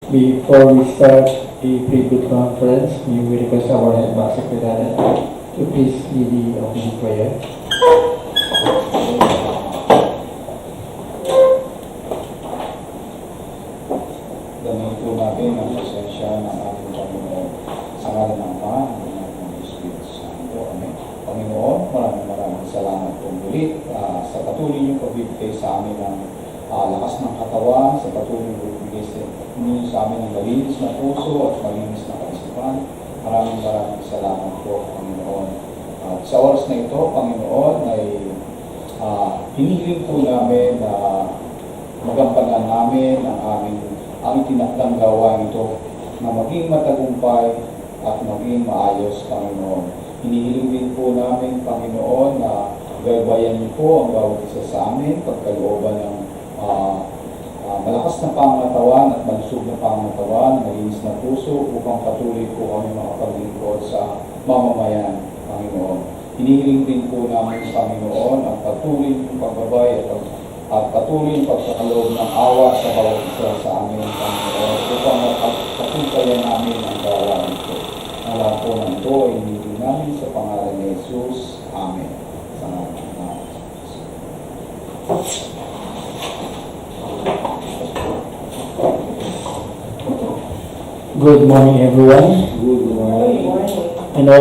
Before we start the pre-boot conference, we request our head back secretary to please lead the opening prayer. Dami po natin ang presensya ng ating Panginoon sa ngalan ng Ama, ng Espiritu Santo. Amen. Panginoon, maraming salamat po muli sa patuloy niyong pagbibigay sa amin ng lakas ng katawan, sa patuloy niyong pagbibigay sa amin ng malinis na puso at malinis na kaisipan. Maraming salamat po, Panginoon. At sa oras na ito, Panginoon, ay hinihiling po namin na magampanan namin ang tinakdang gawa ito na maging matagumpay at maging maayos, Panginoon. Hinihiling din po namin, Panginoon, na gaybayan niyo po ang bawat isa sa amin, pagkalooban ng malakas na pangatawan at malusog na pangatawan, malinis na puso, upang patuloy po kami makapaglingkod sa mamamayan, Panginoon. Hinihiling din po namin, Panginoon, ang patuloy ng pagbabay at patuloy ang pagkakaloob ng awa sa bawat isa sa amin, Panginoon, upang mapatuloyan namin ang gawa nito. Ang lahat po ng ito ay hinihiling namin sa pangalan ni Jesus. Amen. Sa ngalan ng Jesus. Good morning, everyone. Good morning. And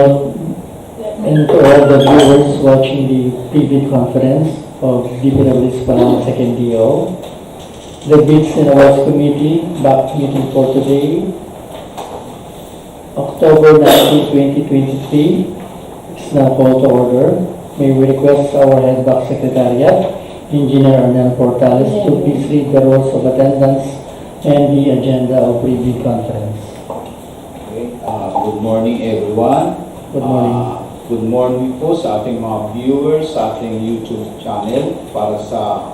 to all the viewers watching the pre-bid conference of DPW's Palawan 2nd DO. The Bids and Awards Committee back meeting for today, October 19, 2023, is now called to order. May we request our head back secretariat, Engineer Arnel Portales, to please read the rules of attendance and the agenda of pre-bid conference. Okay. Good morning, everyone. Good morning. Good morning po sa ating mga viewers sa ating YouTube channel para sa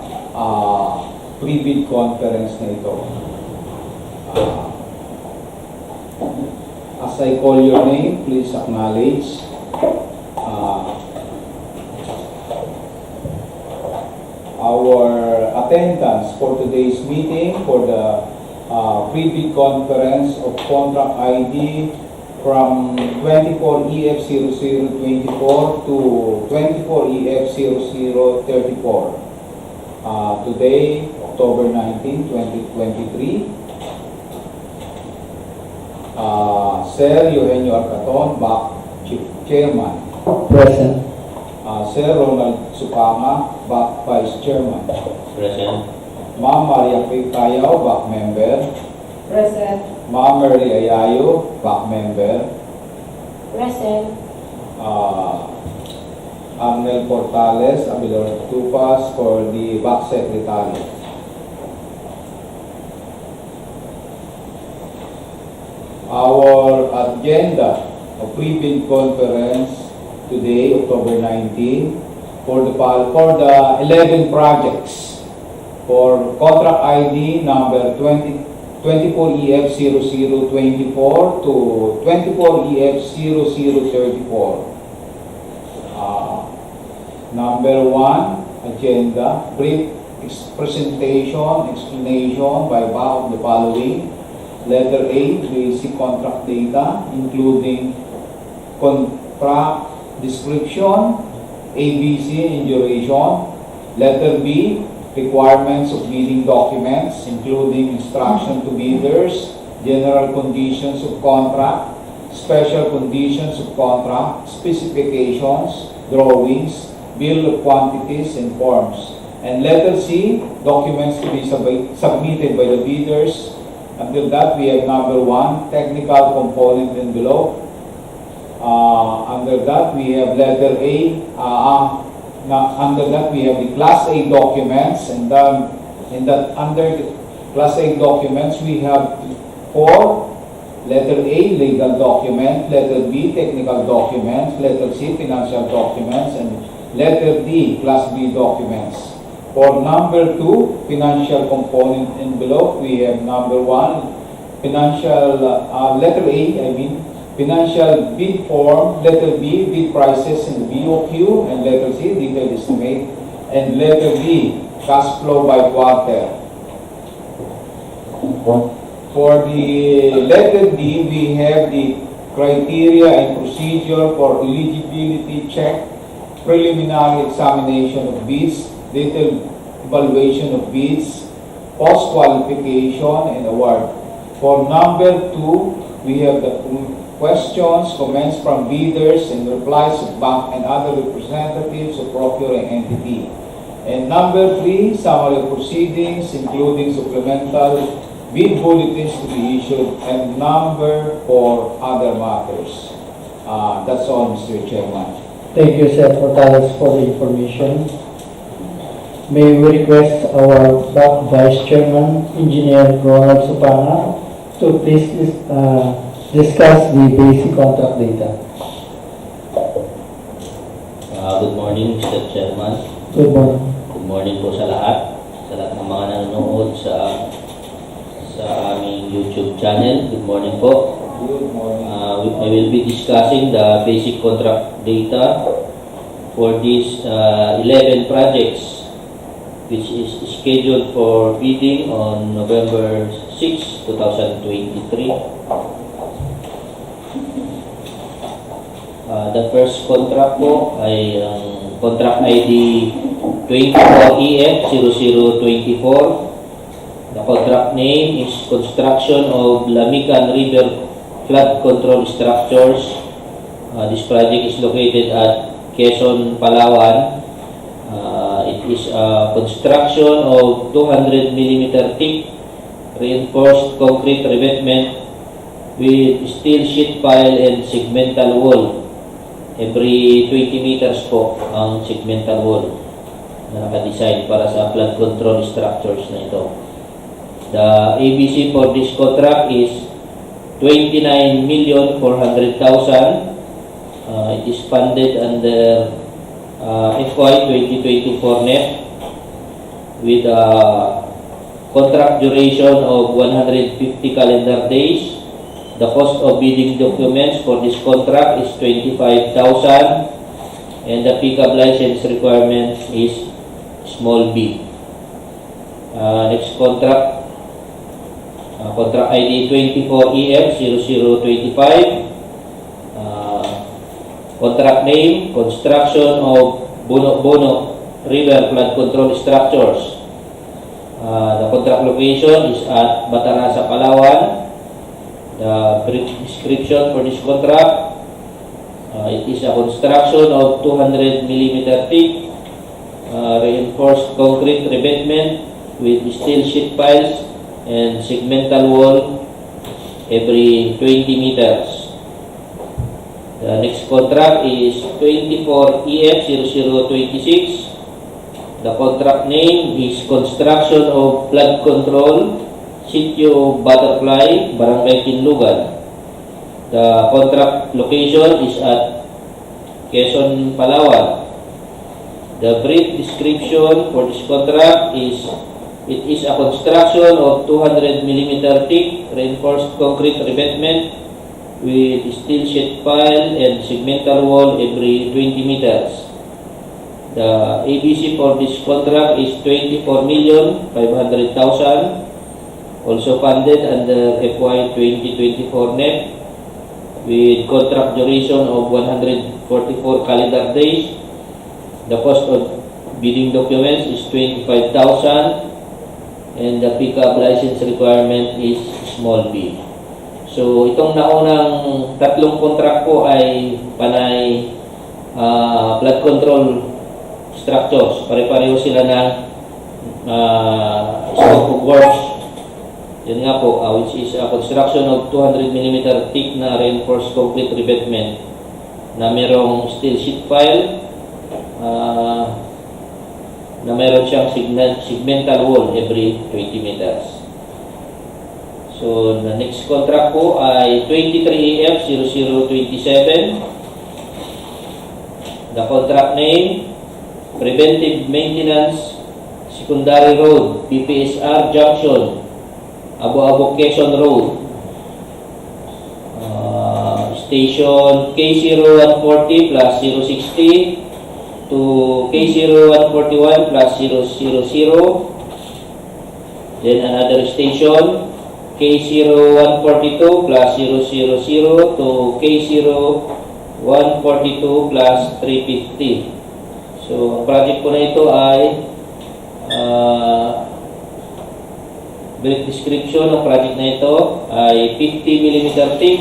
pre-bid conference na ito. As I call your name, please acknowledge. Our attendance for today's meeting for the pre-bid conference of contract ID from 24EF0024 to 24EF0034. Today, October 19, 2023. Sir Eugenio Arcaton, back Chairman. Present. Sir Ronald Supanga, back Vice Chairman. Present. Ma'am Maria Kayaw, back Member. Present. Ma'am Mary Ayayo, back Member. Present. Arnel Portales, Abilor Tupas for the back Secretary. Our agenda of pre-bid conference today, October 19, for the 11 projects for contract ID number 24EF0024 to 24EF0034. Number 1, agenda, brief presentation, explanation by of the following. Letter A, basic contract data, including contract description, ABC, and duration. Letter B, requirements of bidding documents, including instruction to bidders, general conditions of contract, special conditions of contract, specifications, drawings, bill of quantities, and forms. And letter C, documents to be submitted by the bidders. Until that, we have number 1, technical component envelope. Under that, we have letter A. Under that, we have the Class A documents, and then under the Class A documents, we have 4. Letter A, legal document. Letter B, technical documents. Letter C, financial documents. And letter D, Class B documents. For number 2, financial component envelope, we have number 1, financial, letter A, financial bid form. Letter B, bid prices and BOQ. And letter C, detailed estimate. And letter D, cash flow by quarter. For the letter D, we have the criteria and procedure for eligibility check, preliminary examination of bids, detailed evaluation of bids, post-qualification, and award. For number 2, we have the questions, comments from bidders, and replies of bank and other representatives of procuring entity. And number 3, summary of proceedings, including supplemental bid bulletins to be issued, and number 4, other matters. That's all, Mr. Chairman. Thank you, Sir Portales, for the information. May we request our back Vice Chairman, Engineer Ronald Supana, to please discuss the basic contract data. Good morning, Mr. Chairman. Good morning. Good morning po sa lahat ng mga nanonood sa aming YouTube channel. Good morning po. Good morning. I will be discussing the basic contract data for these 11 projects, which is scheduled for bidding on November 6, 2023. The first contract po ay ang contract ID 24EF0024. The contract name is Construction of Lamikan River Flood Control Structures. This project is located at Quezon, Palawan. It is a construction of 200 mm thick reinforced concrete revetment with steel sheet pile and segmental wall. Every 20 meters po ang segmental wall na naka-design para sa flood control structures na ito. The ABC for this contract is 29,400,000. It is funded under FY 2024 NEP with a contract duration of 150 calendar days. The cost of bidding documents for this contract is 25,000, and the pickup license requirement is small b. Next contract, contract ID 24EF0025. Contract name, Construction of Bono-bono River Flood Control Structures. The contract location is at Bataraza, Palawan. The brief description for this contract, it is a construction of 200 mm thick reinforced concrete revetment with steel sheet piles and segmental wall every 20 meters. The next contract is 24EF0026. The contract name is Construction of Flood Control Sitio Butterfly, Barangay Quinlogan. The contract location is at Quezon, Palawan. The brief description for this contract is it is a construction of 200 mm thick reinforced concrete revetment with steel sheet pile and segmental wall every 20 meters. The ABC for this contract is 24,500,000, also funded under FY 2024 NEP with contract duration of 144 calendar days. The cost of bidding documents is 25,000, and the pickup license requirement is small b. So itong naunang tatlong contract po ay panay flood control structures. Pare-pareho sila ng scope of works. Yan nga po, which is a construction of 200 mm thick na reinforced concrete revetment na merong steel sheet pile, na meron siyang segmental wall every 20 meters. So, the next contract po ay 23EF0027. The contract name, Preventive Maintenance Secondary Road, PPSR Junction, Abo-abo Quezon Road. Station K0140 plus 060 to K0141 plus 000. Then another station K0142 plus 000 to K0142 plus 350. So, ang project po na ito ay brief description ng project na ito ay 50 mm thick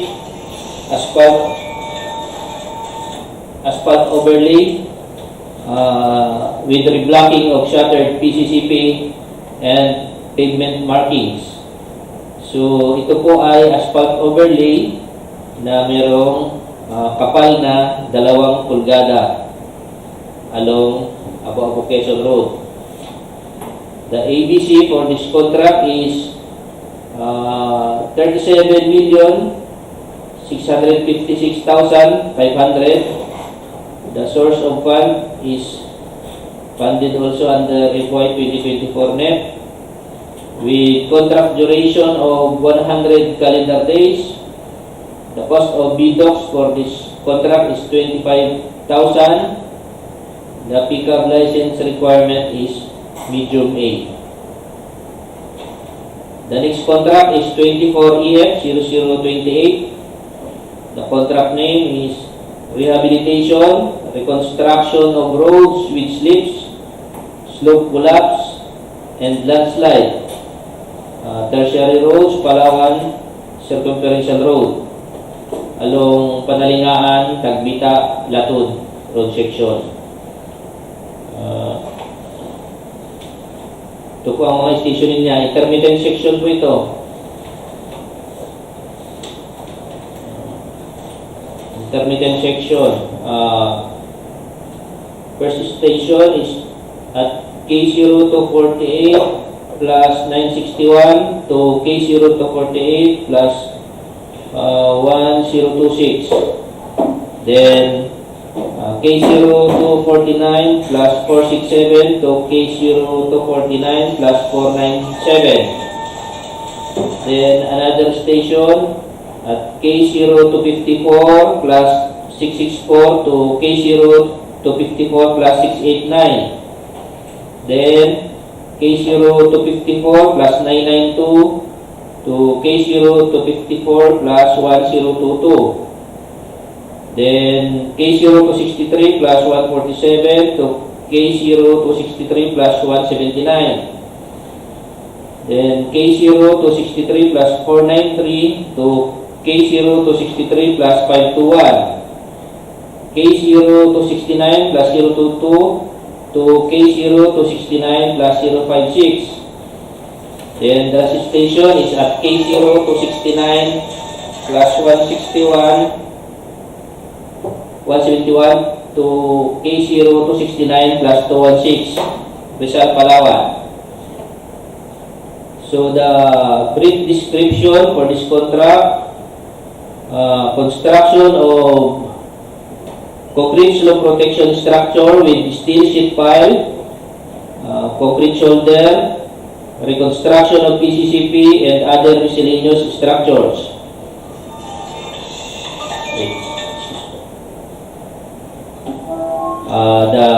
asphalt overlay with reblocking of shattered PCCP and pavement markings. So, ito po ay asphalt overlay na mayroong kapal na 2 pulgada along Abo-abo Quezon Road. The ABC for this contract is 37,656,500. The source of fund is funded also under FY 2024 NEP with contract duration of 100 calendar days. The cost of BDOCs for this contract is 25,000. The pickup license requirement is medium A. The next contract is 24EF0028. The contract name is Rehabilitation, Reconstruction of roads with slips, slope collapse, and landslide. Tertiary roads, Palawan, Circum road, along Panalingaan, Tagbita-Latud road section. Ito po ang mga station niya. Intermittent section po ito. Intermittent section. First station is at K0248 plus 961 to K0248 plus 1026. Then K0249 plus 467 to K0249 plus 497. Then another station at K0254 plus 664 to K0254 plus 689. Then K0254 plus 992 to K0254 plus 1022. Then K0263 plus 147 to K0263 plus 179. Then K0263 plus 493 to K0263 plus 521. K0269 plus 022 to K0269 plus 056. Then the last station is at K0269 plus 171 171 to K0269 plus 216, Rizal, Palawan. So the brief description for this contract, construction of concrete slope protection structure with steel sheet pile, concrete shoulder, reconstruction of PCCP and other miscellaneous structures. The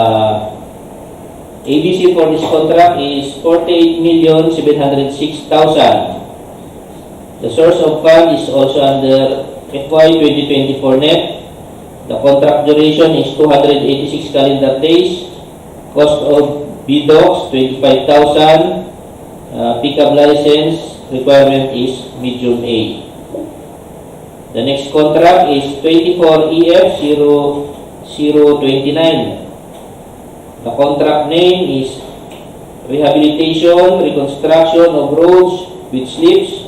ABC for this contract is 48,706,000. The source of fund is also under FY 2024 NEP. The contract duration is 286 calendar days. Cost of BDOCs 25,000. Pickup license requirement is medium A. The next contract is 24EF0029. The contract name is Rehabilitation, Reconstruction of roads with slips,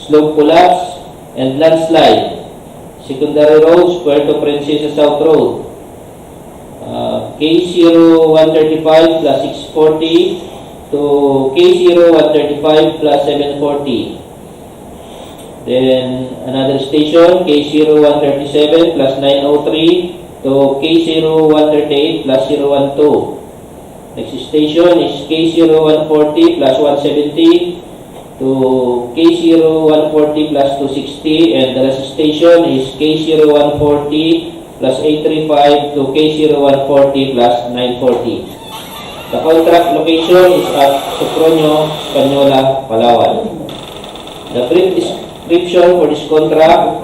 slope collapse, and landslide. Secondary roads, Puerto Princesa South Road. K0135 plus 640 to K0135 plus 740. Then another station, K0137 plus 903 to K0138 plus 012. Next station is K0140 plus 170 to K0140 plus 260, and the last station is K0140 plus 835 to K0140 plus 940. The contract location is at Sopronio, Española, Palawan. The brief description for this contract,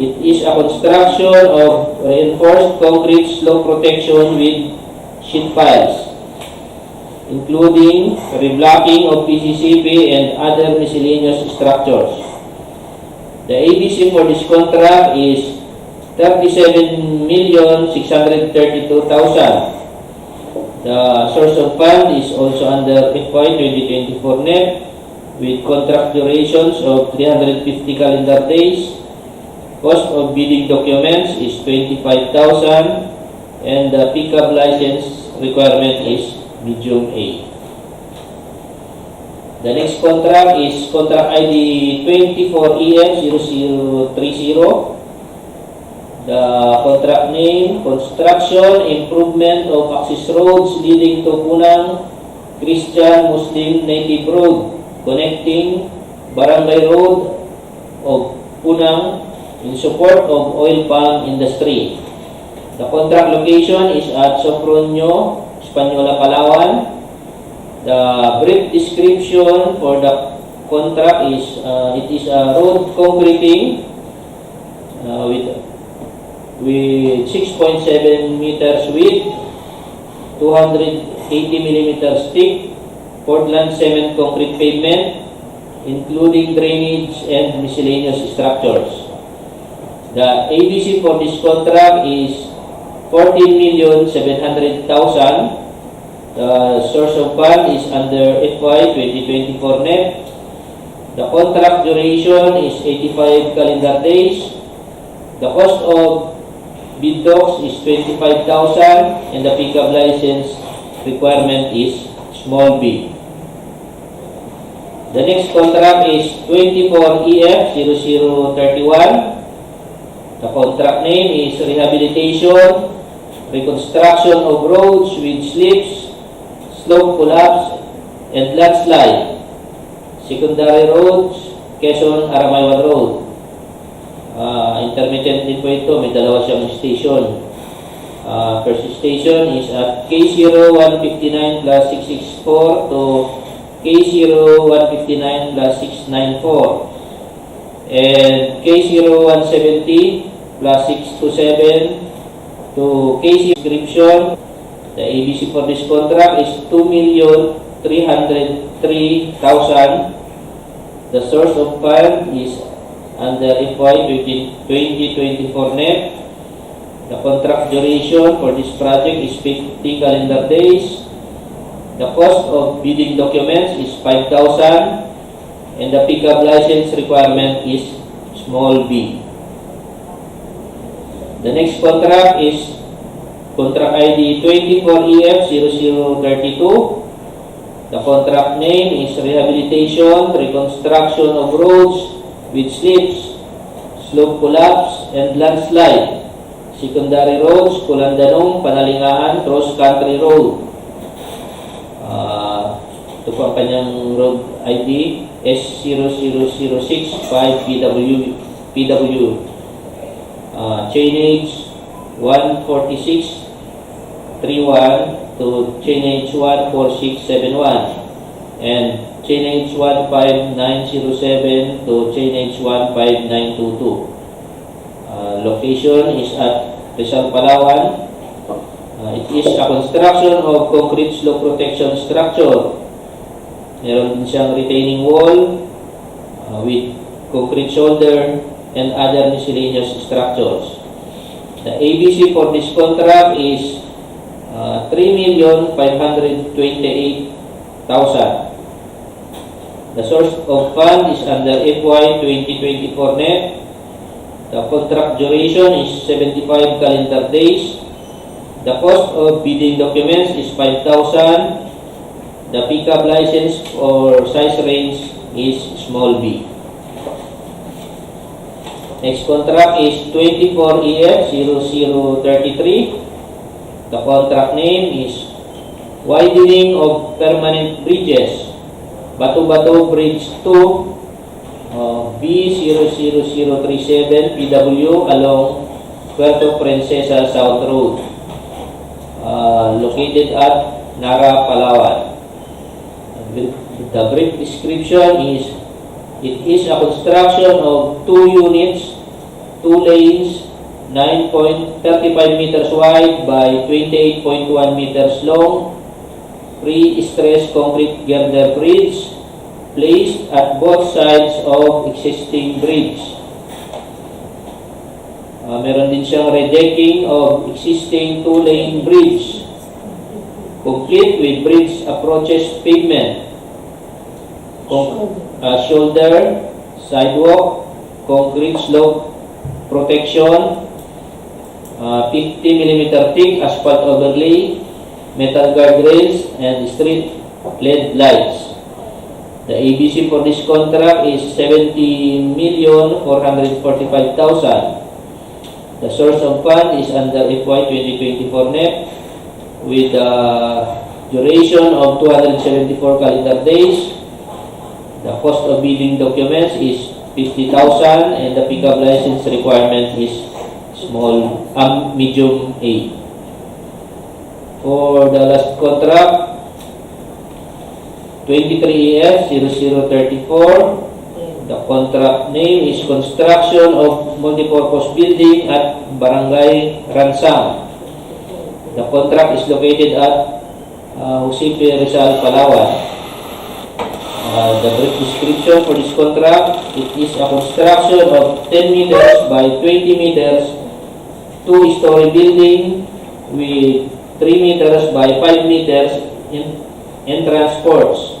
it is a construction of reinforced concrete slope protection with sheet piles, including reblocking of PCCP and other miscellaneous structures. The ABC for this contract is 37,632,000. The source of fund is also under FY 2024 NEP with contract durations of 350 calendar days. Cost of bidding documents is 25,000 and the pickup license requirement is medium A. The next contract is contract ID 24EF0030. The contract name, Construction Improvement of Access Roads leading to Punang Christian Muslim Native Road connecting Barangay Road of Punang in support of oil palm industry. The contract location is at Sopronio, Española, Palawan. The brief description for the contract is it is a road concreting with 6.7 meters width, 280 millimeters thick, Portland cement concrete pavement, including drainage and miscellaneous structures. The ABC for this contract is 14,700,000. The source of fund is under FY 2024 NEP. The contract duration is 85 calendar days. The cost of bid docs is 25,000 and the pickup license requirement is small b. The next contract is 24EF0031. The contract name is Rehabilitation, Reconstruction of Roads with Slips, Slope Collapse, and Landslide. Secondary roads, Quezon, Aramaywan Road. Intermittent din po ito, may dalawa siyang station. First station is at K0159 plus 664 to K0159 plus 694 and K0170 plus 627 to KC description. The ABC for this contract is 2,303,000. The source of fund is under FY 2024 NEP. The contract duration for this project is 50 calendar days. The cost of bidding documents is 5,000 and the pickup license requirement is small b. The next contract is contract ID 24EF0032. The contract name is Rehabilitation, Reconstruction of Roads with Slips, Slope Collapse, and Landslide. Secondary roads, Kulandanong, Panalingaan, Cross Country Road. Ito po ang kanyang road ID S00065 PW. Chainage 14631 to chainage 14671 and chainage 15907 to chainage 15922. Location is at Rizal, Palawan. It is a construction of concrete slope protection structure. Meron din siyang retaining wall with concrete shoulder and other miscellaneous structures. The ABC for this contract is 3,528,000. The source of fund is under FY 2024 NEP. The contract duration is 75 calendar days. The cost of bidding documents is 5,000. The pickup license or size range is small b. Next contract is 24EF0033. The contract name is Widening of Permanent Bridges, Abo-abo Bridge 2, B00037 PW along Puerto Princesa South Road, located at Nara, Palawan. The brief description is It is a construction of 2 units, 2 lanes, 9.35 meters wide by 28.1 meters long, pre-stressed concrete girder bridge placed at both sides of existing bridge. Meron din siyang redecking of existing 2-lane bridge, complete with bridge approaches pavement, shoulder, sidewalk, concrete slope protection, 50 mm thick asphalt overlay, metal guardrails, and street LED lights. The ABC for this contract is 70,445,000. The source of fund is under FY 2024 NEP with a duration of 274 calendar days. The cost of bidding documents is 50,000 and the pickup license requirement is medium A. For the last contract, 23EF 0034. The contract name is Construction of Multipurpose Building at Barangay Ransang. The contract is located at Rizal, Palawan. The brief description for this contract, it is a construction of 10 meters by 20 meters, 2-story building with 3 meters by 5 meters in transports.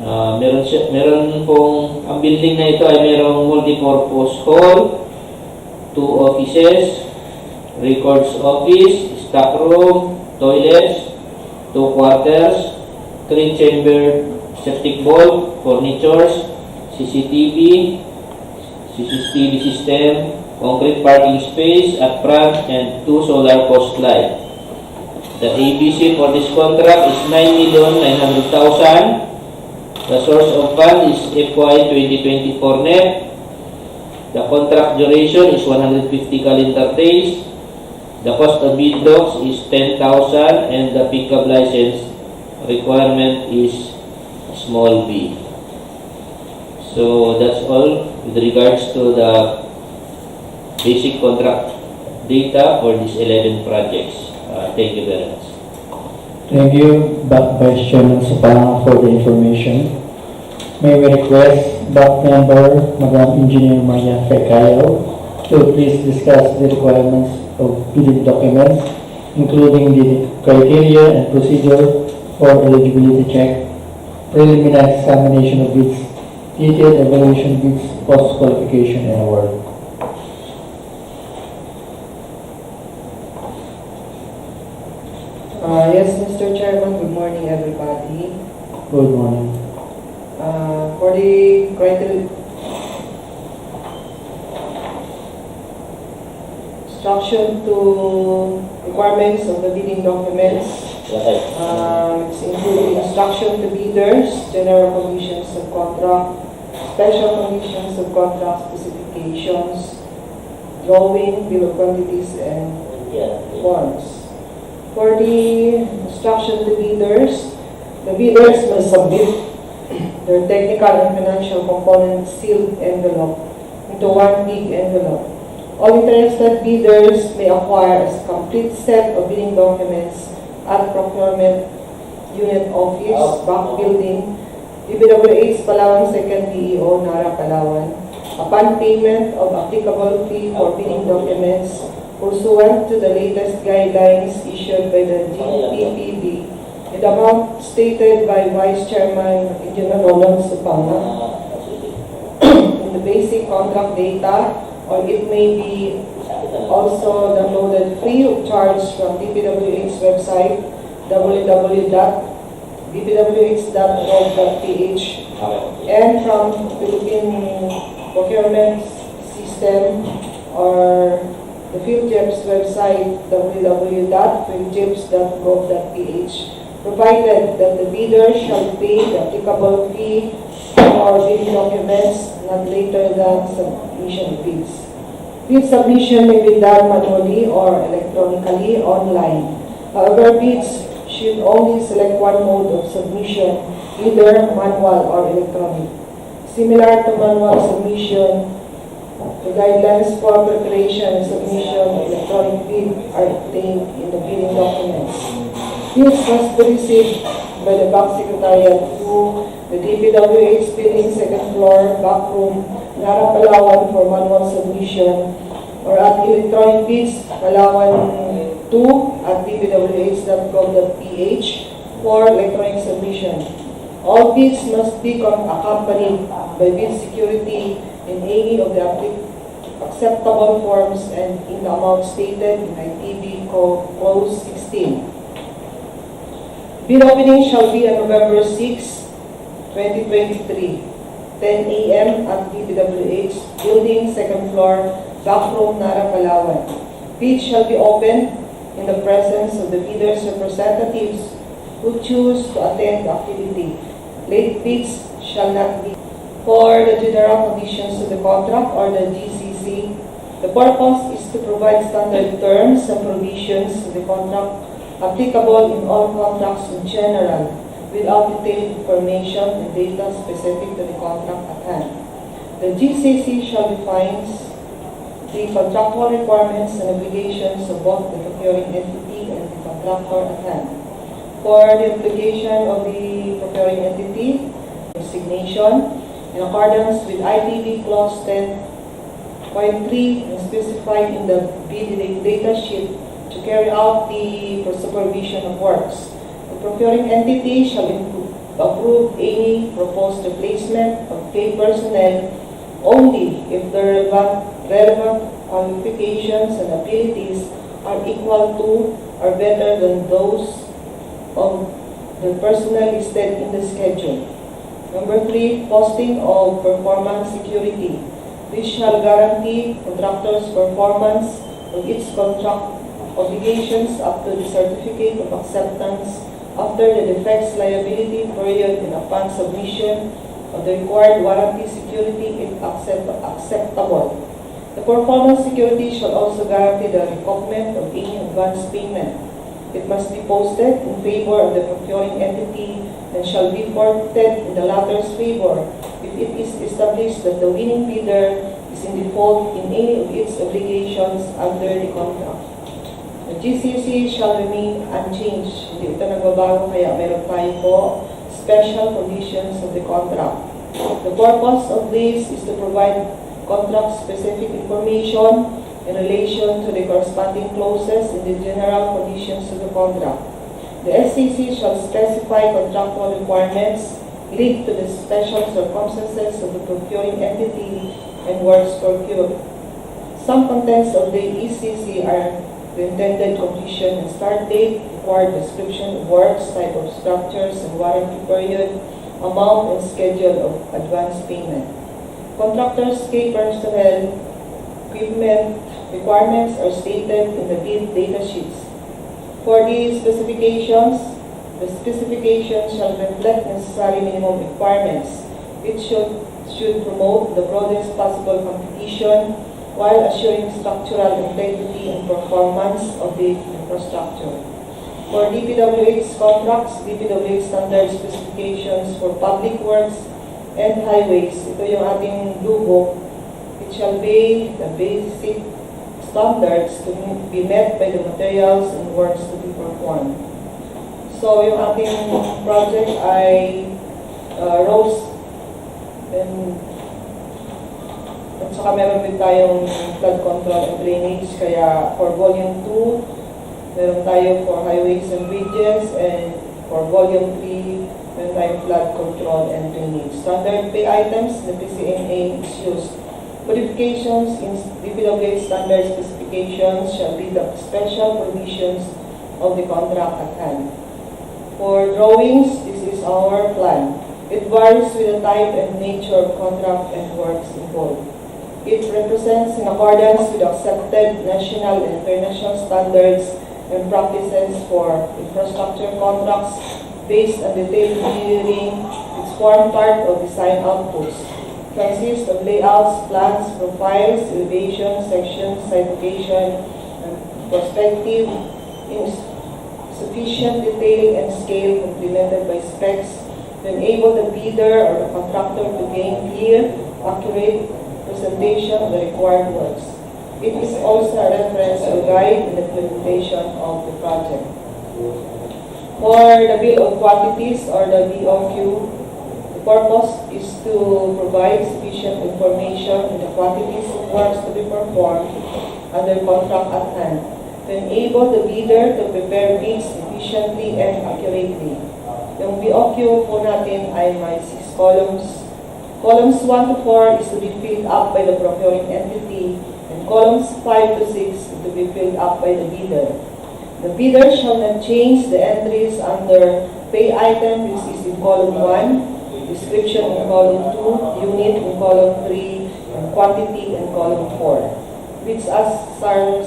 Meron pong ang building na ito ay merong multipurpose hall, 2 offices, records office, stock room, toilets, 2 quarters, 3 chamber septic vault, furnitures, CCTV system, concrete parking space at front, and 2 solar post light. The ABC for this contract is 9,900,000. The source of fund is FY 2024 NEP. The contract duration is 150 calendar days. The cost of bid docs is 10,000 and the pickup license requirement is small b. So that's all with regards to the basic contract data for these 11 projects. Thank you very much. Thank you, Vice Chairman Sapang, for the information. May we request BAC member, Madam Engineer Maria Fecayo, to please discuss the requirements of bidding documents, including the criteria and procedure for eligibility check, preliminary examination of bids, detailed evaluation bids, post-qualification, and award. Yes, Mr. Chairman, good morning, everybody. Good morning. For the criteria, instruction to requirements of the bidding documents, it's including instruction to bidders, general conditions of contract, special conditions of contract specifications, drawing, bill of quantities, and forms. For the instruction to bidders, the bidders must submit their technical and financial component sealed envelope into one big envelope. All interested bidders may acquire a complete set of bidding documents at Procurement Unit Office, Back Building, DPWH Palawan 2nd PEO, Nara, Palawan, upon payment of applicable fee for bidding documents pursuant to the latest guidelines issued by the GPPB, with the amount stated by Vice Chairman Engineer Roland Supanga in the basic contract data, or it may be also downloaded free of charge from DPWH's website, www.dpwh.gov.ph, and from Philippine Procurement System or the PhilJEP's website, www.philjeps.gov.ph, provided that the bidder shall pay the applicable fee for bidding documents not later than submission bids. Bid submission may be done manually or electronically online. However, bids should only select one mode of submission, either manual or electronic. Similar to manual submission, the guidelines for preparation and submission of electronic bid are contained in the bidding documents. Bids must be received by the Bank Secretariat through the DPWH building second floor, back room, Nara, Palawan for manual submission, or at electronic bids, Palawan 2 at dpwh.gov.ph for electronic submission. All bids must be accompanied by bid security in any of the acceptable forms and in the amount stated in ITB Clause 16. Bid opening shall be on November 6, 2023, 10 a.m. at DPWH building second floor, back room, Nara, Palawan. Bids shall be opened in the presence of the bidders' representatives who choose to attend the activity. Late bids shall not be. For the general conditions of the contract or the GCC, the purpose is to provide standard terms and provisions of the contract applicable in all contracts in general, without detailed information and data specific to the contract at hand. The GCC shall define the contractual requirements and obligations of both the procuring entity and the contractor at hand. For the application of the procuring entity, resignation, in accordance with ITB Clause 10.3 and specified in the bidding data sheet to carry out the supervision of works. The procuring entity shall approve any proposed replacement of paid personnel only if the relevant qualifications and abilities are equal to or better than those of the personnel listed in the schedule. Number 3, posting of performance security. This shall guarantee contractor's performance of its contract obligations up to the certificate of acceptance after the defects liability period and upon submission of the required warranty security if acceptable. The performance security shall also guarantee the recoupment of any advance payment. It must be posted in favor of the procuring entity and shall be forfeited in the latter's favor if it is established that the winning bidder is in default in any of its obligations under the contract. The GCC shall remain unchanged. Hindi ito nagbabago, kaya meron tayo po special conditions of the contract. The purpose of this is to provide contract-specific information in relation to the corresponding clauses in the general conditions of the contract. The SCC shall specify contractual requirements linked to the special circumstances of the procuring entity and works procured. Some contents of the ECC are the intended completion and start date, required description of works, type of structures and warranty period, amount and schedule of advance payment. Contractors' key personnel equipment requirements are stated in the bid data sheets. For the specifications shall reflect necessary minimum requirements. It should promote the broadest possible competition while assuring structural integrity and performance of the infrastructure. For DPWH contracts, DPWH standard specifications for public works and highways. Ito yung ating blue book. It shall be the basic standards to be met by the materials and works to be performed. So yung ating project ay roads and at saka meron din tayong flood control and drainage, kaya for volume 2 meron tayo for highways and bridges, and for volume 3 meron tayong flood control and drainage. Standard pay items, the PCNA is used. Modifications in DPWH standard specifications shall be the special provisions of the contract at hand. For drawings, this is our plan. It varies with the type and nature of contract and works involved. It represents in accordance with accepted national and international standards and practices for infrastructure contracts based on detailed engineering. It's form part of design outputs. Consists of layouts, plans, profiles, elevation, sections, site location, and perspective in sufficient detailing and scale complemented by specs to enable the bidder or the contractor to gain clear, accurate presentation of the required works. It is also a reference or guide in the implementation of the project. For the bill of quantities or the BOQ, the purpose is to provide sufficient information on the quantities of works to be performed under contract at hand, to enable the bidder to prepare bids efficiently and accurately. Yung BOQ po natin ay may 6 columns. Columns 1 to 4 is to be filled up by the procuring entity, and columns 5 to 6 is to be filled up by the bidder. The bidder shall not change the entries under pay item, which is in column 1, description in column 2, unit in column 3, and quantity in column 4, which are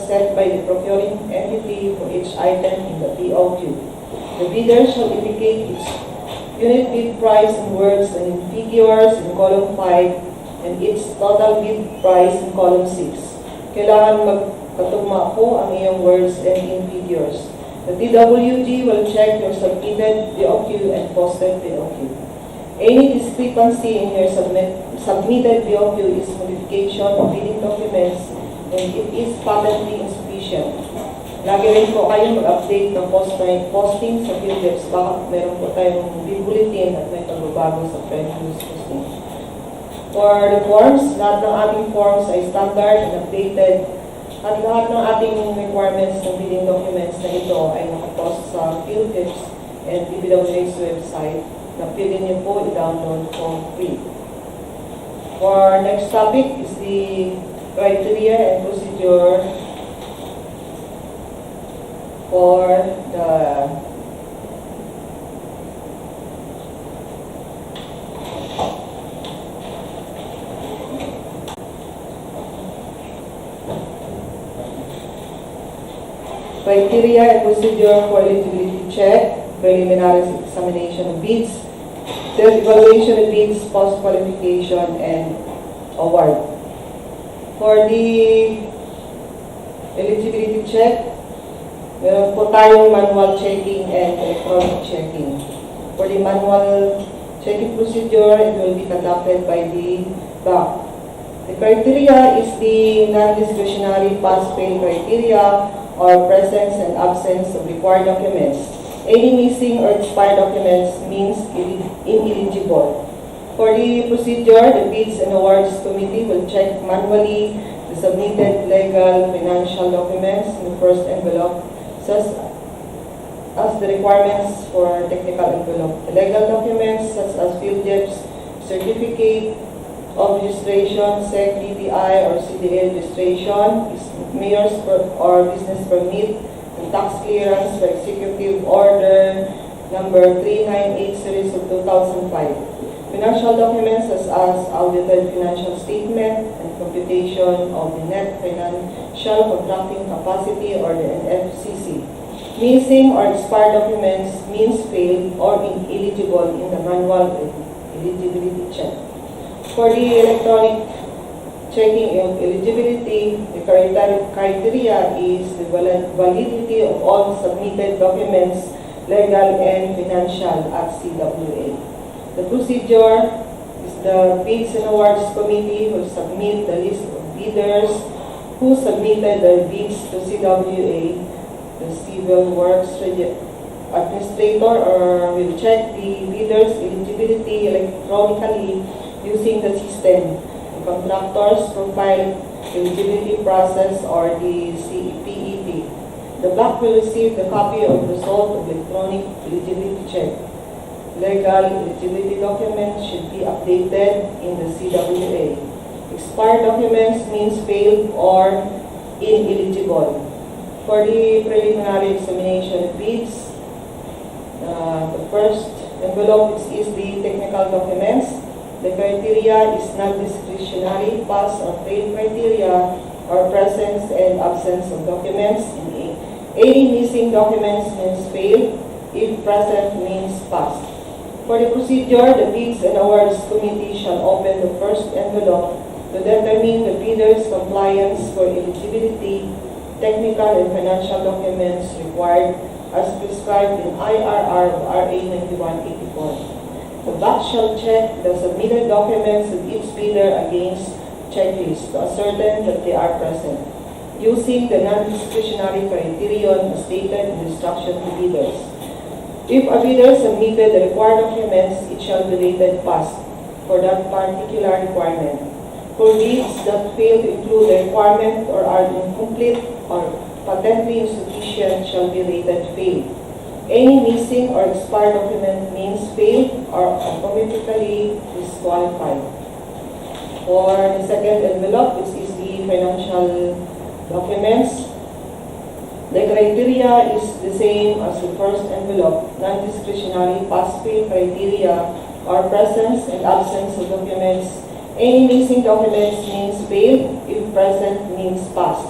set by the procuring entity for each item in the BOQ. The bidder shall indicate its unit bid price in words and in figures in column 5, and its total bid price in column 6. Kailangan magkatugma po ang iyong words and in figures. The TWG will check your submitted BOQ and posted BOQ. Any discrepancy in your submitted BOQ is modification of bidding documents, and it is patently insufficient. Lagi rin po kayo mag-update ng posting sa PPSR. Baka meron po tayong bid bulletin at may pagbabago sa previous posting. For the forms, lahat ng ating forms ay standard and updated. At lahat ng ating requirements ng bidding documents na ito ay nakapost sa field tips and DPWA's website na pwede niyo po i-download for free. For next topic is the criteria and procedure for the criteria and procedure for eligibility check, preliminary examination of bids, evaluation of bids, post-qualification, and award. For the eligibility check, meron po tayong manual checking and electronic checking. For the manual checking procedure, it will be conducted by the bank. The criteria is the non-discretionary pass-fail criteria or presence and absence of required documents. Any missing or expired documents means ineligible. For the procedure, the Bids and Awards Committee will check manually the submitted legal financial documents in the first envelope, such as the requirements for technical envelope. The legal documents such as field tips, certificate of registration, SEC, DTI, or CDL registration, mayor's or business permit, and tax clearance for executive order number 398 series of 2005. Financial documents such as audited financial statement and computation of the net financial contracting capacity or the NFCC. Missing or expired documents means failed or ineligible in the manual eligibility check. For the electronic checking of eligibility, the criteria is the validity of all submitted documents, legal and financial at CWA. The procedure is the Bids and Awards Committee will submit the list of bidders who submitted their bids to CWA. The Civil Works Administrator will check the bidders' eligibility electronically using the system, the contractor's profile eligibility process, or the CPEP. The bank will receive the copy of the result of electronic eligibility check. Legal eligibility documents should be updated in the CWA. Expired documents means failed or ineligible. For the preliminary examination of bids, the first envelope is the technical documents. The criteria is non-discretionary, pass or fail criteria, or presence and absence of documents. Any missing documents means fail. If present means pass. For the procedure, the Bids and Awards Committee shall open the first envelope to determine the bidder's compliance for eligibility, technical and financial documents required as prescribed in IRR of RA 9184. The BAC shall check the submitted documents of each bidder against checklist to ascertain that they are present, using the non-discretionary criterion as stated in the instruction to bidders. If a bidder submitted the required documents, it shall be rated passed for that particular requirement. For bids that fail to include the requirement or are incomplete or patently insufficient shall be rated fail. Any missing or expired document means fail or automatically disqualified. For the second envelope, which is the financial documents, the criteria is the same as the first envelope. Non-discretionary pass-fail criteria are presence and absence of documents. Any missing documents means fail, if present means passed.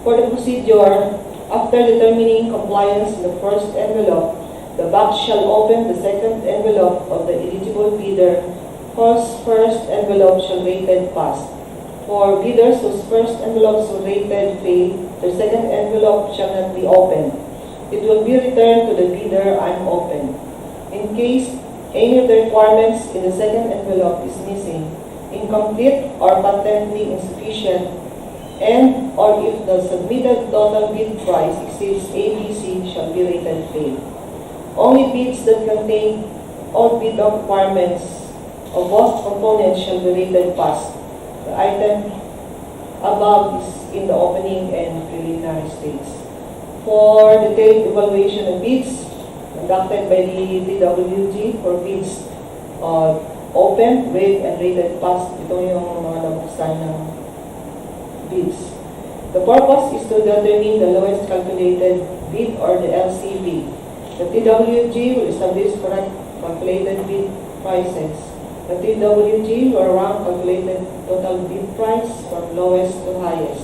For the procedure, after determining compliance in the first envelope, the BAC shall open the second envelope of the eligible bidder whose first envelope shall rated passed. For bidders whose first envelopes were rated fail, their second envelope shall not be opened. It will be returned to the bidder unopened. In case any of the requirements in the second envelope is missing, incomplete or patently insufficient, and or if the submitted total bid price exceeds ABC shall be rated fail. Only bids that contain all bid requirements of both components shall be rated passed. The item above is in the opening and preliminary stage. For detailed evaluation of bids conducted by the TWG for bids open, waived, and rated passed, ito yung mga nabuksan ng bids. The purpose is to determine the lowest calculated bid or the LCB. The TWG will establish correct calculated bid prices. The TWG will rank calculated total bid price from lowest to highest.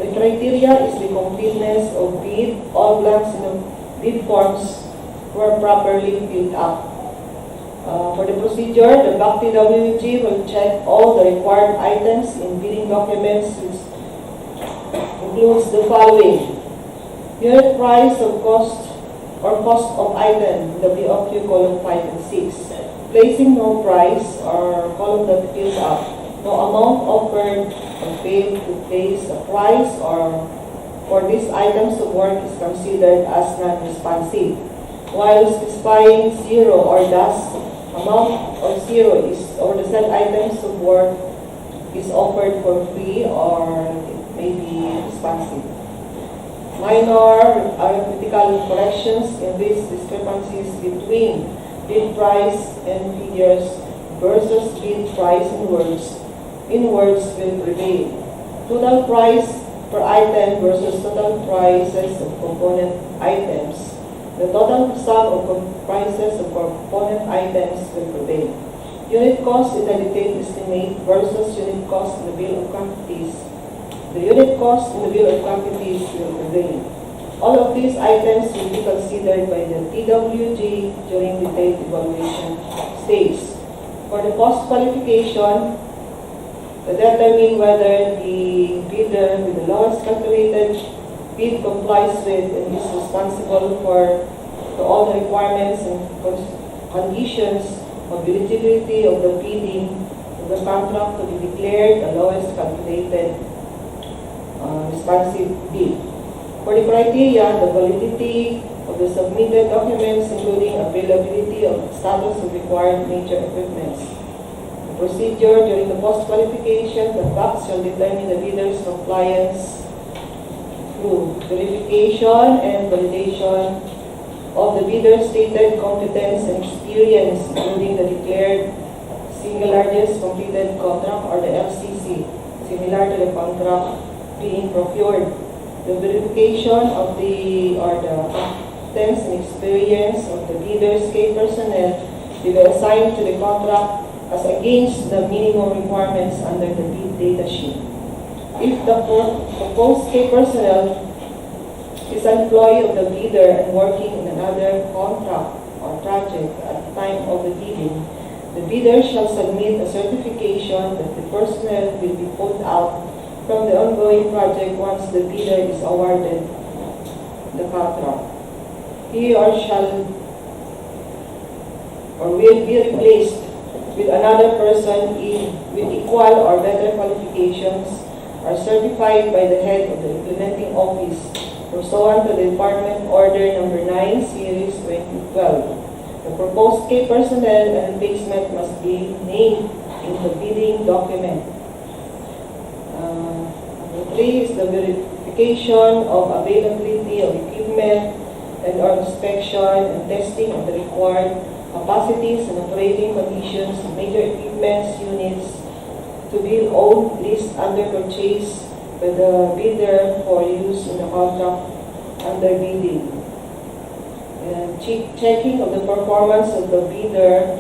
The criteria is the completeness of bid. All blanks in the bid forms were properly filled up. For the procedure, the BAC TWG will check all the required items in bidding documents, which includes the following: unit price of cost or cost of item, WOQ column 5 and 6. Placing no price or column that fills up. No amount offered or failed to place a price or for these items of work is considered as non-responsive. While specifying zero or thus amount of zero is or the said items of work is offered for free or it may be responsive. Minor arithmetical corrections in these discrepancies between bid price and figures versus bid price in words will prevail. Total price per item versus total prices of component items. The total sum of prices of component items will prevail. Unit cost in the detailed estimate versus unit cost in the bill of quantities. The unit cost in the bill of quantities will prevail. All of these items will be considered by the TWG during detailed evaluation stage. For the cost qualification, to determine whether the bidder with the lowest calculated bid complies with and is responsible for all the requirements and conditions of eligibility of the bidding of the contract to be declared the lowest calculated responsive bid. For the criteria, the validity of the submitted documents, including availability of status of required major equipments. The procedure during the post-qualification, the BAC shall determine the bidder's compliance through verification and validation of the bidder's stated competence and experience, including the declared single largest completed contract or the LCC, similar to the contract being procured. The verification of the competence and experience of the bidder's key personnel will be assigned to the contract as against the minimum requirements under the bid data sheet. If the proposed key personnel is an employee of the bidder and working in another contract or project at the time of the bidding, the bidder shall submit a certification that the personnel will be pulled out from the ongoing project once the bidder is awarded the contract. He or or will be replaced with another person with equal or better qualifications are certified by the head of the implementing office pursuant to the Department Order Number 9, Series 2012. The proposed key personnel and replacement must be named in the bidding document. Number 3 is the verification of availability of equipment and or inspection and testing of the required capacities and operating conditions of major equipment units to be owned, leased, under purchase by the bidder for use in the contract under bidding. And checking of the performance of the bidder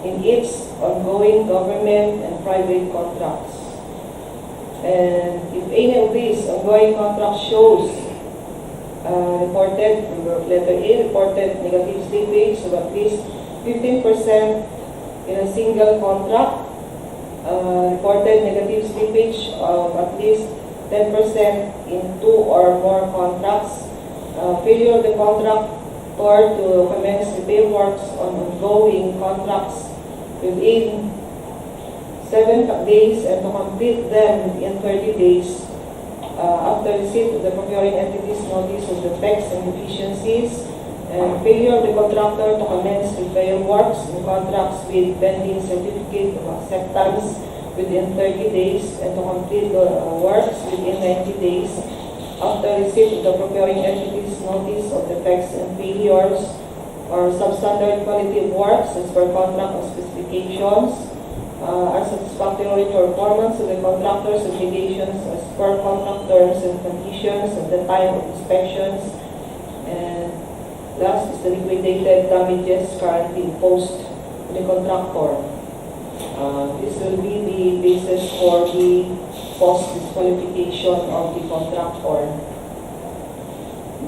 in its ongoing government and private contracts. And if any of these ongoing contracts shows reported, letter A, reported negative slippage of at least 15% in a single contract, reported negative slippage of at least 10% in 2 or more contracts, failure of the contractor to commence repair works on ongoing contracts within 7 days and to complete them in 30 days after receipt of the procuring entity's notice of defects and deficiencies, and failure of the contractor to commence repair works in contracts with pending certificate of acceptance within 30 days and to complete the works within 90 days after receipt of the procuring entity's notice of defects and failures or substandard quality of works as per contract or specifications, unsatisfactory performance of the contractor's obligations as per contract terms and conditions at the time of inspections, and last is the liquidated damages currently imposed to the contractor. This will be the basis for the post-disqualification of the contractor.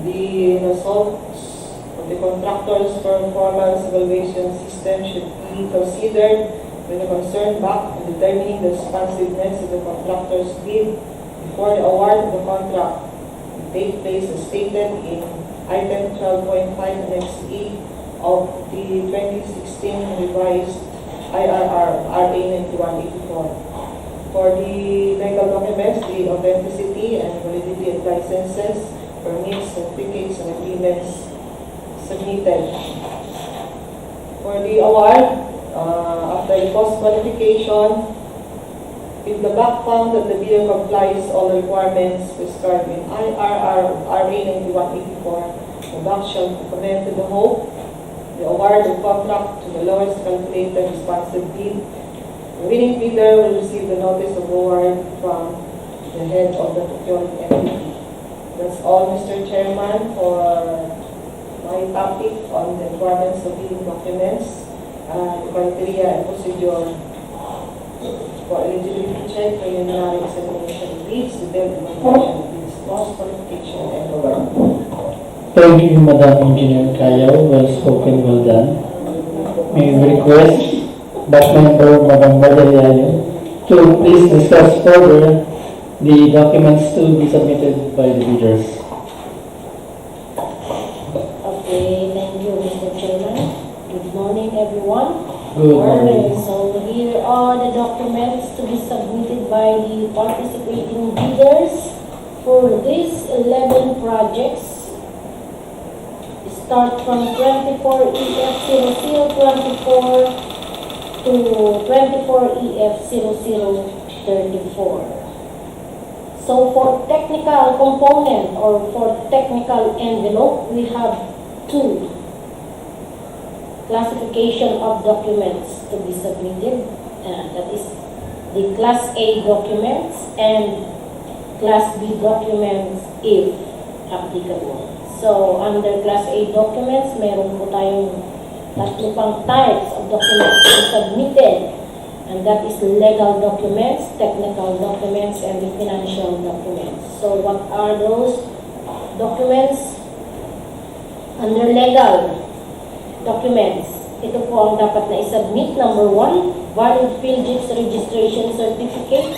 The results of the contractor's performance evaluation system should be considered when the concerned back in determining the responsiveness of the contractor's bid before the award of the contract will take place as stated in Item 12.5 Annex E of the 2016 revised IRR RA 9184. For the legal documents, the authenticity and validity of licenses, permits, certificates, and agreements submitted. For the award, after the post-qualification, if the back found that the bidder complies all the requirements prescribed in IRR RA 9184, the back shall recommend to the whole the award of contract to the lowest calculated responsive bid. The winning bidder will receive the notice of award from the head of the procuring entity. That's all, Mr. Chairman, for my topic on the requirements of bidding documents, the criteria and procedure for eligibility check, preliminary examination of bids, the bill evaluation of bids, loss qualification, and award. Thank you, Madam Engineer Kayaw. Well spoken, well done. May we request Back Member Madam Bataraza to please discuss further the documents to be submitted by the bidders. Okay, thank you, Mr. Chairman. Good morning, everyone. Good morning. So here are the documents to be submitted by the participating bidders for these 11 projects. Start from 24 EF0024 to 24 EF0034. So for technical component or for technical envelope, we have 2 classification of documents to be submitted. That is the Class A documents and Class B documents if applicable. So under Class A documents, meron po tayong 3 pang types of documents to be submitted. And that is legal documents, technical documents, and the financial documents. So what are those documents? Under legal documents, ito po ang dapat na isubmit. Number 1, valid PhilJIPS registration certificate,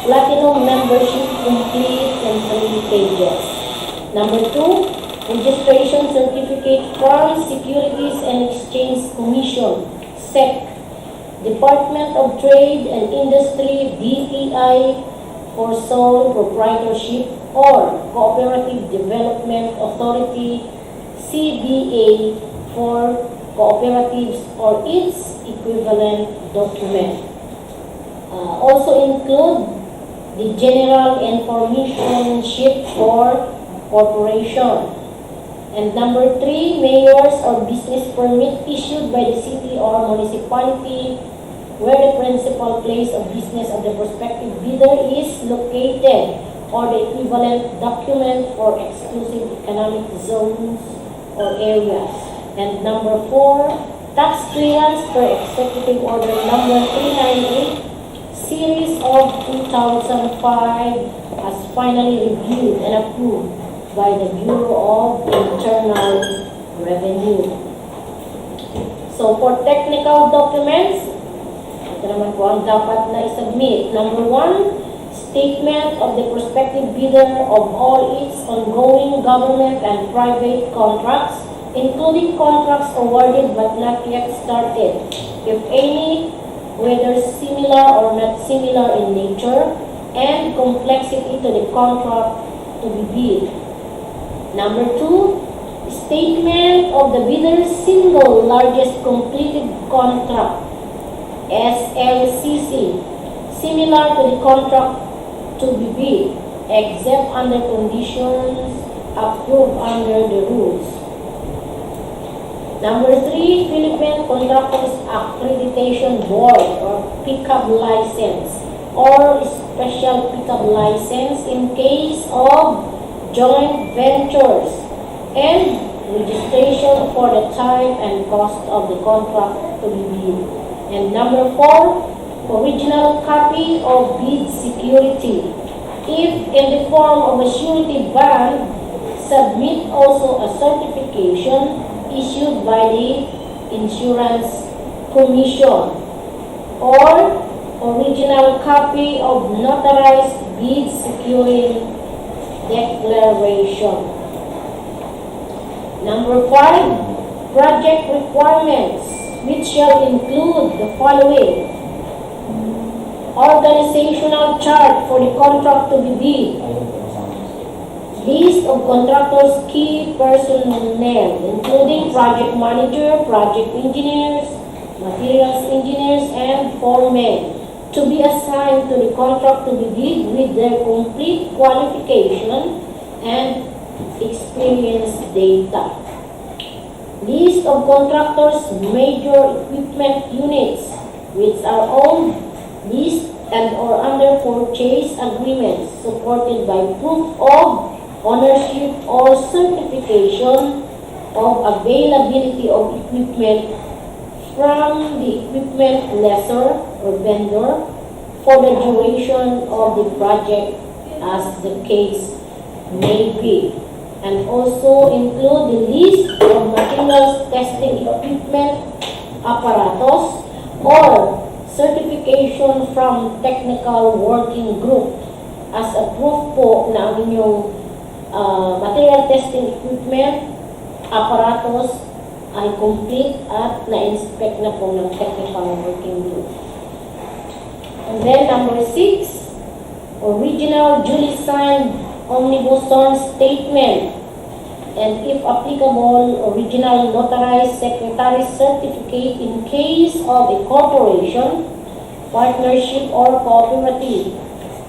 platinum membership complete and 3 pages. Number 2, registration certificate from Securities and Exchange Commission, SEC, Department of Trade and Industry, DTI, for sole proprietorship, or Cooperative Development Authority, CDA, for cooperatives or its equivalent document. Also include the General Information Sheet for corporation. And number 3, mayors or business permit issued by the city or municipality where the principal place of business of the prospective bidder is located, or the equivalent document for exclusive economic zones or areas. And number 4, tax clearance per Executive Order number 398, series of 2005, as finally reviewed and approved by the Bureau of Internal Revenue. So for technical documents, ito naman po ang dapat na isubmit. Number 1, statement of the prospective bidder of all its ongoing government and private contracts, including contracts awarded but not yet started, if any, whether similar or not similar in nature, and complexity to the contract to be bid. Number 2, statement of the bidder's single largest completed contract, SLCC, similar to the contract to be bid, except under conditions approved under the rules. Number 3, Philippine Contractors Accreditation Board, or PICAB license, or special PICAB license in case of joint ventures, and registration for the type and cost of the contract to be bid. And number 4, original copy of bid security. If in the form of a surety bond, submit also a certification issued by the Insurance Commission, or original copy of notarized bid securing declaration. Number 5, project requirements, which shall include the following: organizational chart for the contract to be bid, list of contractors' key personnel, including project manager, project engineers, materials engineers, and foremen, to be assigned to the contract to be bid with their complete qualification and experience data. List of contractors' major equipment units, which are owned, leased, and or under purchase agreements, supported by proof of ownership or certification of availability of equipment from the equipment lessor or vendor for the duration of the project, as the case may be. And also include the list of materials testing equipment, apparatus, or certification from technical working group as a proof po na ang inyong material testing equipment, apparatus ay complete at na-inspect na po ng technical working group. And then number 6, original duly signed omnibus statement, and if applicable, original notarized secretary's certificate in case of a corporation, partnership, or cooperative,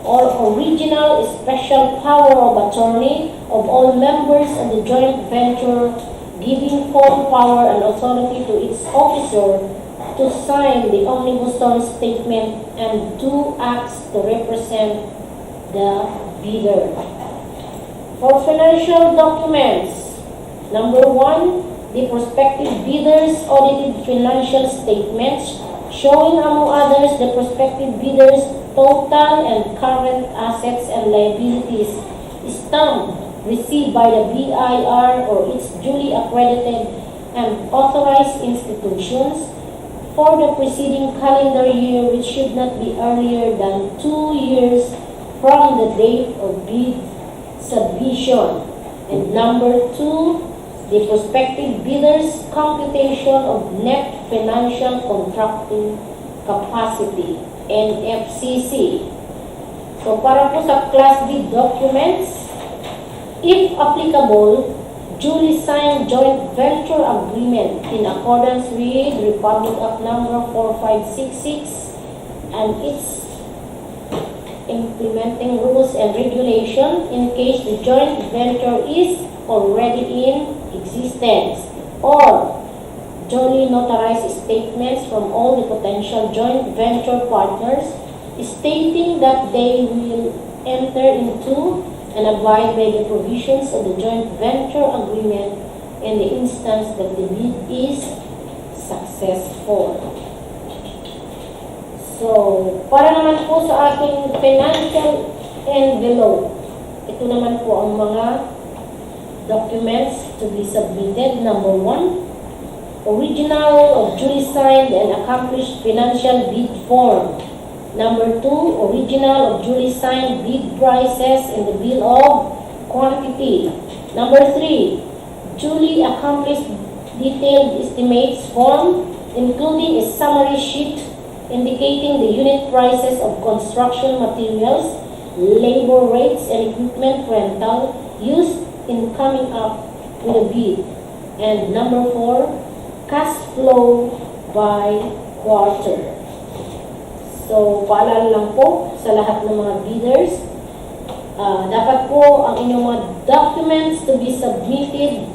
or original special power of attorney of all members of the joint venture, giving full power and authority to its officer to sign the omnibus statement and do acts to represent the bidder. For financial documents, number 1, the prospective bidder's audited financial statements showing, among others, the prospective bidder's total and current assets and liabilities, stamped, received by the BIR or its duly accredited and authorized institutions for the preceding calendar year, which should not be earlier than 2 years from the date of bid submission. And number 2, the prospective bidders' computation of net financial contracting capacity, NFCC. So para po sa Class B documents, if applicable, duly signed joint venture agreement in accordance with Republic Act number 4566 and its implementing rules and regulation in case the joint venture is already in existence, or duly notarized statements from all the potential joint venture partners stating that they will enter into and abide by the provisions of the joint venture agreement in the instance that the bid is successful. So, para naman po sa aking financial envelope, ito naman po ang mga documents to be submitted. Number 1, original of duly signed and accomplished financial bid form. Number 2, original of duly signed bid prices and the bill of quantity. Number 3, duly accomplished detailed estimates form, including a summary sheet indicating the unit prices of construction materials, labor rates, and equipment rental used in coming up with a bid. And number 4, cash flow by quarter. So, paalala lang po sa lahat ng mga bidders, dapat po ang inyong mga documents to be submitted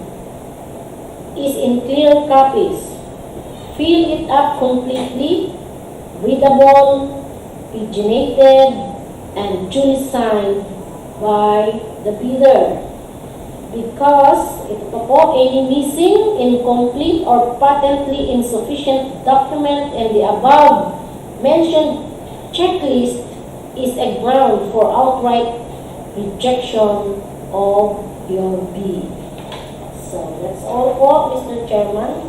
is in clear copies. Fill it up completely, readable, paginated, and duly signed by the bidder. Because ito po, any missing, incomplete, or patently insufficient document in the above mentioned checklist is a ground for outright rejection of your bid. So that's all po, Mr. Chairman.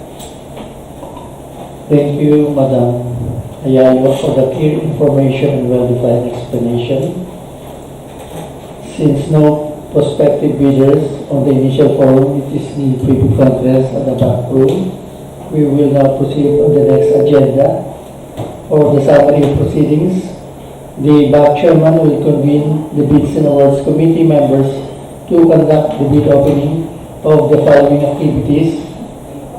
Thank you, Madam Ayayo, for the clear information and well-defined explanation. Since no prospective bidders on the initial forum, it is need to be conference at the back room. We will now proceed on the next agenda for the summary of proceedings. The back chairman will convene the Bids and Awards Committee members to conduct the bid opening of the following activities.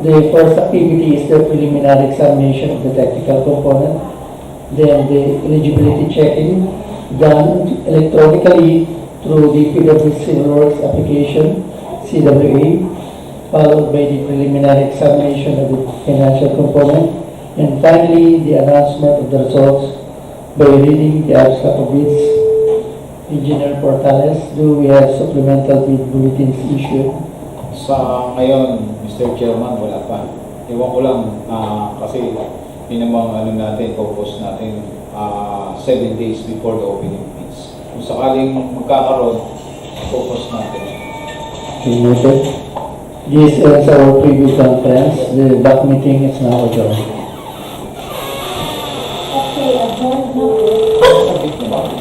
The first activity is the preliminary examination of the technical component, then the eligibility checking done electronically through the PPSR Works application, CWA, followed by the preliminary examination of the financial component, and finally the announcement of the results by reading the abstract of bids. Engineer Portales, do we have supplemental bid bulletins issued? Sa ngayon, Mr. Chairman, wala pa. Ewan ko lang, kasi yun namang natin, focus natin 7 days before the opening bids. Kung sakaling magkakaroon, focus natin. Noted. This ends our preview conference. The back meeting is now adjourned. Okay, adjourned na po.